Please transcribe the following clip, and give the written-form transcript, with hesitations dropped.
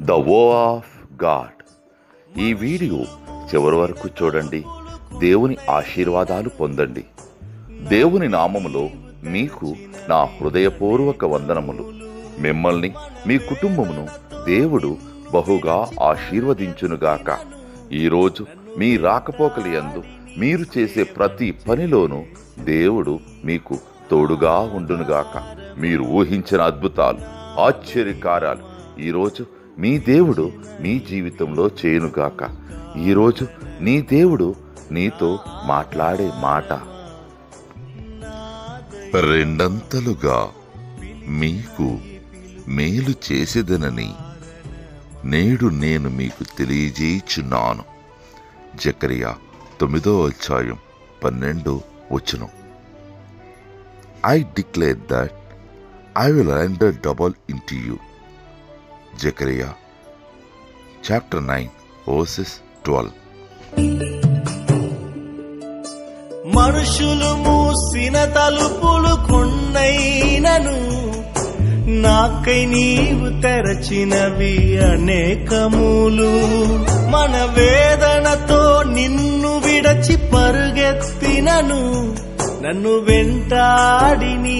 The వో of God. ఈ video చివరి వరకు చూడండి. దేవుని ఆశీర్వాదాలు పొందండి. దేవుని నామములో మీకు నా హృదయపూర్వక వందనములు. మిమ్మల్ని మీ కుటుంబమును దేవుడు బహుగా ఆశీర్వదించునుగాక. ఈరోజు మీ రాకపోకలి యందు మీరు చేసే ప్రతి పనిలోనూ దేవుడు మీకు తోడుగా ఉండునుగాక. మీరు ఊహించిన అద్భుతాలు, ఆశ్చర్యకార్యాలు ఈరోజు మీ దేవుడు మీ జీవితంలో చేయునుగాక. ఈరోజు నీ దేవుడు నీతో మాట్లాడే మాట, రెండంతలుగా మీకు మేలు చేసేదనని నేడు నేను మీకు తెలియజేయుచున్నాను. Zechariah 9:12. I declare that I will render double into you. Zechariah chapter 9:12. మనుషులు మూసిన తలుపులు కొన్నైనను నాకై నీవు తెరచినవి అనేకములు. మన వేదనతో నిన్ను విడచి పరుగెత్తినను నన్ను వెంటాడి నీ